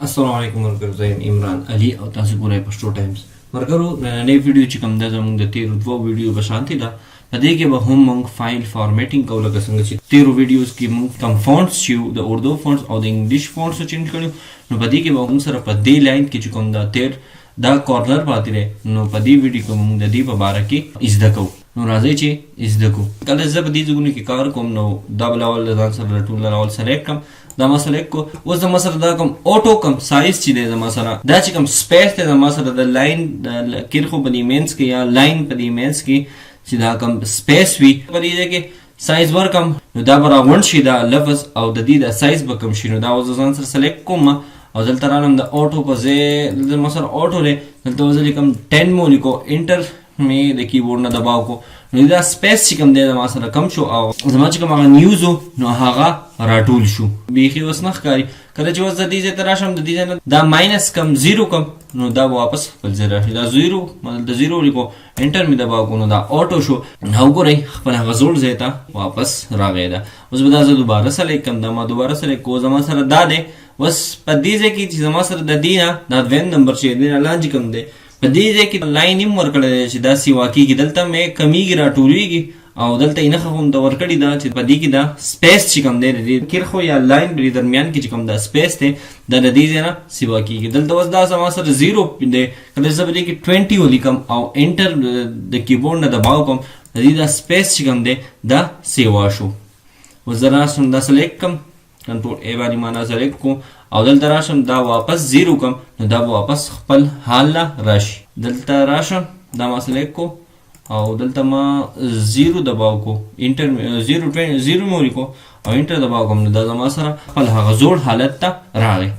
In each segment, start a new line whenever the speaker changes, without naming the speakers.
السلام علیکم مرګرو، زه یم عمران علي او تاسو ګورئ پښتو ټایمز. مرګرو نننۍ ویډیو چې کوم ده زموږ د تیرو دوه ویډیو په شانتې ده. په دې کې به هم موږ فایل فارمیټینګ کوو، لکه څنګه چې تیرو ویډیوز کې موږ کوم فونټس چې د اردو فونټس او د انګلیش فونټس چینج کړي، نو په دې کې به موږ سره په دې لاین کې چې کوم دا تیر دا کارنر پاتې دی، نو په دې ویډیو کې موږ د دې په باره کې زده کوو. نو راځئ چې زده کوو. کله زه په دې ځایونو کې کار کوم نو دا به اول ځان سره ټول اول سلیکټ کړم. دا ما سلیکټ کو. اوس زما سره دا کوم اوټو کوم سایز چې دی زما سره دا چې کوم سپیس دی زما سره د لاین کرخو په دې مینس کې یا لاین په دې مینس کې چې دا کوم سپیس وي په دې کې سایز ورکم، نو دا به راغونډ شي دا لفظ او د دې د سایز به کم شي. نو دا اوس ځان سره سلیکټ کوم او دلته رالم د اوټو په ځای دلته ما سره اوټو دی، دلته اوس لیکم 10 مو لیکو، انټر مې د کیبورډ نه دباو کو. نو دا سپیس چې کوم دی زما سره کم شو او زما چې کوم هغه نیوز و نو هغه راټول شو. بیخي اوس نه ښکاري. کله چې اوس د دې ځای ته راشم د دې ځای نه دا ماینس کم زیرو کم، نو دا واپس خپل ځای راشي. دا زیرو د زیرو لیکو، انټر مې دباو کو، نو دا اوټو شو. نو وګورئ خپل هغه زوړ ځای ته واپس راغی. دا اوس به دا زه دوباره سلیکټ کړم. دا ما دوباره سلیکټ کو. زما سره دا دی. اوس په دې ځای کې چې زما سره د دې نه دا دویم نمبر چې دی نه لاندې کوم دی، په دې ځای کې لاین هم ورکړی دی چې دا سیوا کېږي. دلته مې کمیږي راټولېږي او دلته یې نښه هم د ورکړې ده چې په دې کې دا سپیس چې کوم دی د دې کرښو یا لاین په درمیان کې چې کوم دا سپیس دی دا د دې ځای نه سیوا کېږي. دلته اوس دا زما سره زیرو دی. کله زه په دې کې 20 ولیکم او انټر د کیبورډ نه دباو کوم، د دې دا سپیس چې کوم دی دا سیوا شو. اوس زه راشم دا سلیکټ کړم، کنټرول ای باندې ما سلیکټ کو او دلته راشم دا واپس زیرو کم، نو دا واپس خپل حال نه راشي. دلته راشم دا ما سلیکټ کو او دلته ما زیرو دباو کو، انټر زیرو مو لیکو او انټر دباو کوم، نو دا زما سره خپل هغه زوړ حالت ته راغی.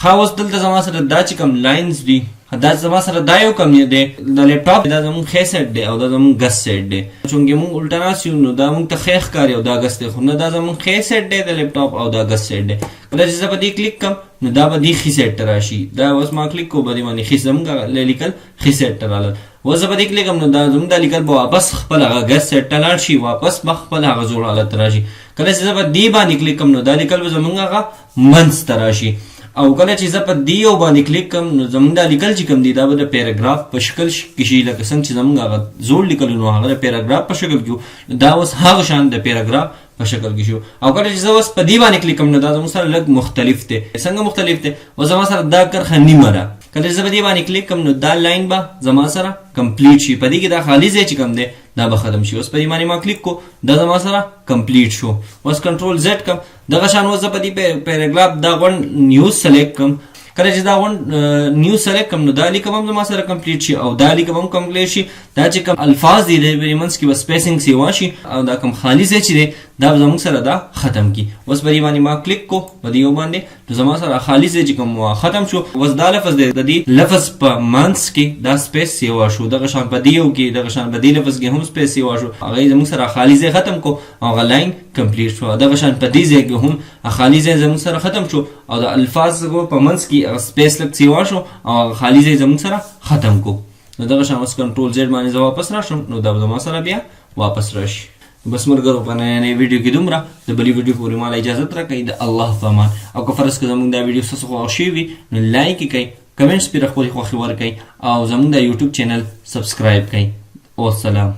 ښه اوس دلته زما سره دا چې کوم لاینز دي دا زما سره دا یو کم دی د لیپټاپ، دا زموږ ښی سایډ دی او دا زموږ ګس سایډ دی. چونکې موږ الټا ناست یو نو دا موږ ته ښی ښکاري او دا ګس دی، خو نه دا زموږ ښی سایډ دی د لیپټاپ او دا ګس سایډ دی. کله چې زه په دې کلیک کړم نو دا به دې ښي سایډ ته راشي. دا اوس ما کلیک کو به دې باندې ښي زموږ لیکل ښي سایډ ته راغلل. اوس زه په دې کلیک کړم نو دا زموږ دا لیکل به واپس خپل هغه ګس سایډ ته لاړ شي، واپس به خپل هغه زوړ حالت ته راشي. کله چې زه په دې باندې کلیک کړم نو دا لیکل به زموږ هغه منځ ته راشي. او کله چې زه په دې یو باندې کلیک کړم نو زموږ دا لیکل چې کوم دی دا به د پیراګراف په شکل کې شي، لکه څنګه چې زموږ هغه زوړ لیکل نو هغه د پیراګراف په شکل کې دا اوس هغه شان د پیراګراف په شکل کې شو. او کله چې زه اوس په دې باندې کلیک کوم نو دا زموږ سره لږ مختلف دی. څنګه مختلف دی؟ اوس زما سره دا کرښه نیمه ده. کله چې زه په دې باندې کلیک کوم نو دا لاین به زما سره کمپلیټ شي. په دې کې دا خالي ځای چې کوم دی دا به ختم شي. اوس په دې باندې ما کلیک کو، دا زما سره کمپلیټ شو. اوس کنټرول زیډ کوم، دغه شان اوس زه په دې پیراګراف دا غون نیوز سلیکټ کوم. کله چې دا غون نیوز سلیکټ کوم نو دا لیکم هم زما سره کمپلیټ شي او دا لیکم هم کمپلیټ شي. دا چې کوم الفاظ دي د منځ کې به سپیسینګ سیوا شي او دا کوم خالي ځای چې دی دا زموږ سره دا ختم کی. اوس په دې باندې ما کلیک کو په دې یو باندې نو زما سره خالي ځای چې کوم ختم شو. اوس دا لفظ دی د دې لفظ په منځ کې دا سپیس سیوا شو. دغه شان په دې یو کې دغه شان په دې لفظ کې هم سپیس سیوا شو. هغه زموږ سره خالي ځای ختم کو او هغه لاین کمپلیټ شو. دغه شان په دې ځای کې هم خالي ځای زموږ سره ختم شو او د الفاظ په منځ کې سپیس لږ سیوا شو او خالي ځای زموږ سره ختم کو. نو دغه شان اوس کنټرول زیډ باندې زه واپس راشم نو دا زما سره بیا واپس راشي. بس مرګرو په نننۍ ویډیو کې دومره. د بلې ویډیو پورې ماله اجازت راکړئ. د الله په امان. او که فرض که زموږ دا ویډیو ستاسو خوښ شوي وي نو لایک یې کړئ، کمنټس پرې خپلې خوښې ورکړئ او زموږ دا یوټیوب چینل سبسکرایب کړئ. والسلام.